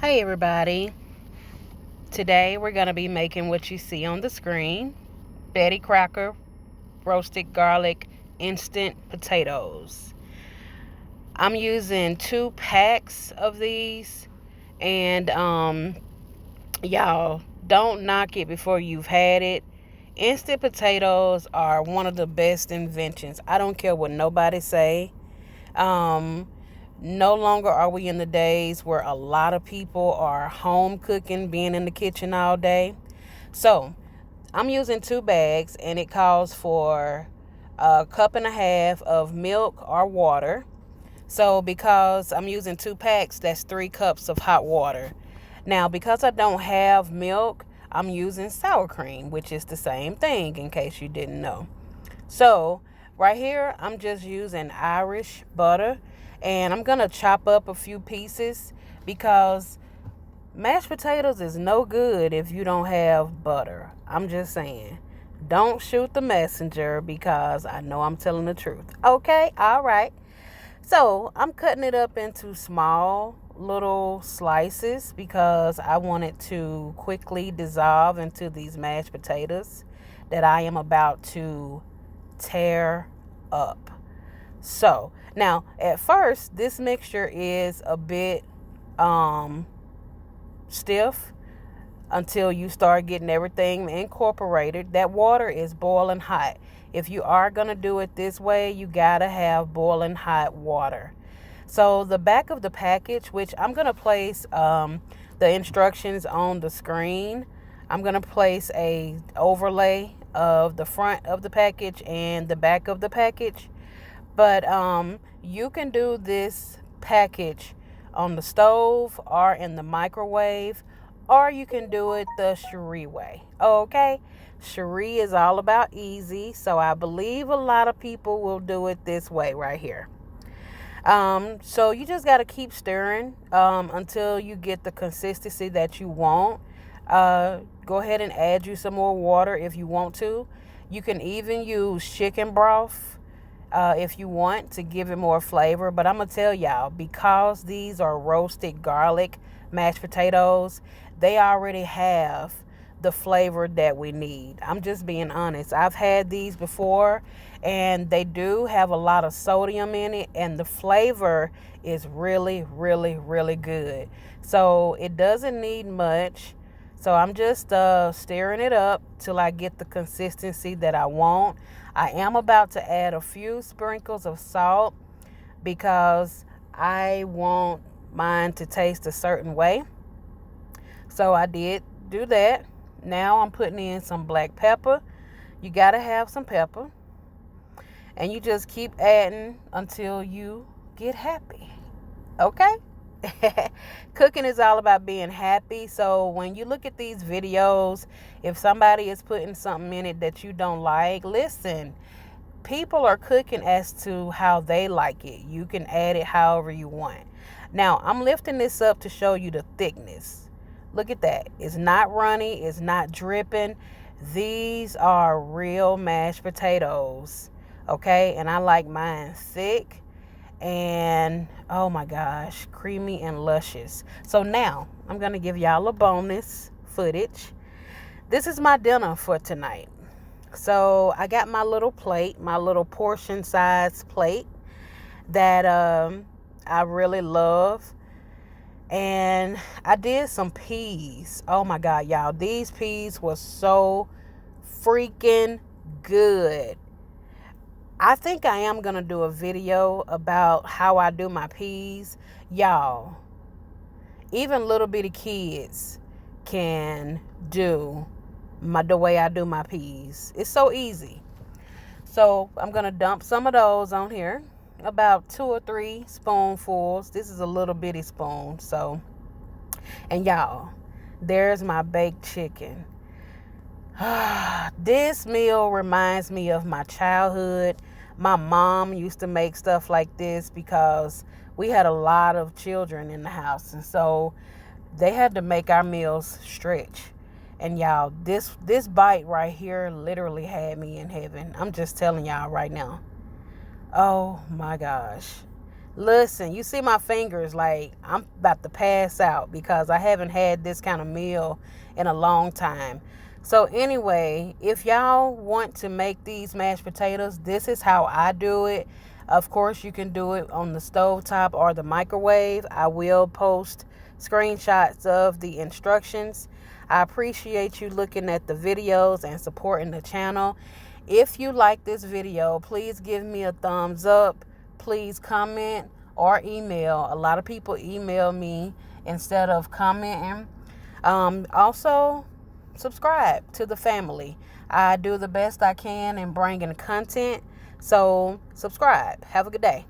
Hey everybody, today we're going to be making what you see on the screen, Betty Crocker roasted garlic instant potatoes. I'm using 2 packs of these, and y'all, don't knock it before you've had it. Instant potatoes are one of the best inventions. I don't care what nobody say. Um, no longer are we in the days where a lot of people are home cooking, being in the kitchen all day. So I'm using 2 bags, and it calls for a cup and a half of milk or water. So because I'm using 2 packs, that's 3 cups of hot water. Now, because I don't have milk, I'm using sour cream, which is the same thing, in case you didn't know. So right here, I'm just using Irish butter, and I'm going to chop up a few pieces because mashed potatoes is no good if you don't have butter. I'm just saying. Don't shoot the messenger because I know I'm telling the truth. Okay, all right. So I'm cutting it up into small little slices because I want it to quickly dissolve into these mashed potatoes that I am about to tear up. So now at first this mixture is a bit stiff until you start getting everything incorporated. That water is boiling hot. If you are going to do it this way, you got to have boiling hot water. So the back of the package, which I'm going to place the instructions on the screen. I'm going to place a overlay of the front of the package and the back of the package. But you can do this package on the stove or in the microwave, or you can do it the Cherie way. Okay? Cherie is all about easy, so I believe a lot of people will do it this way right here. So you just got to keep stirring until you get the consistency that you want. Go ahead and add you some more water if you want to. You can even use chicken broth if you want to give it more flavor. But I'm going to tell y'all, because these are roasted garlic mashed potatoes, they already have the flavor that we need. I'm just being honest. I've had these before, and they do have a lot of sodium in it, and the flavor is really, really, really good. So it doesn't need much. So I'm just stirring it up till I get the consistency that I want. I am about to add a few sprinkles of salt because I want mine to taste a certain way. So I did do that. Now I'm putting in some black pepper. You got to have some pepper. And you just keep adding until you get happy. Okay? Cooking is all about being happy. So when you look at these videos, if somebody is putting something in it that you don't like, listen, people are cooking as to how they like it. You can add it however you want. Now, I'm lifting this up to show you the thickness. Look at that. It's not runny. It's not dripping. These are real mashed potatoes. Okay? And I like mine thick and, oh my gosh, creamy and luscious. So now I'm going to give y'all a bonus footage. This is my dinner for tonight. So I got my little plate, my little portion size plate that I really love. And I did some peas. Oh my God, y'all. These peas were so freaking good. I think I am going to do a video about how I do my peas. Y'all, even little bitty kids can do the way I do my peas. It's so easy. So I'm going to dump some of those on here. About 2 or 3 spoonfuls. This is a little bitty spoon. So, and y'all, there's my baked chicken. This meal reminds me of my childhood. My mom used to make stuff like this because we had a lot of children in the house, and so they had to make our meals stretch. And y'all, this bite right here literally had me in heaven. I'm just telling y'all right now. Oh my gosh. Listen, you see my fingers, like I'm about to pass out because I haven't had this kind of meal in a long time. So anyway, if y'all want to make these mashed potatoes, this is how I do it. Of course, you can do it on the stovetop or the microwave. I will post screenshots of the instructions. I appreciate you looking at the videos and supporting the channel. If you like this video, please give me a thumbs up. Please comment or email. A lot of people email me instead of commenting. Also, subscribe to the family. I do the best I can in bringing content. So, subscribe. Have a good day.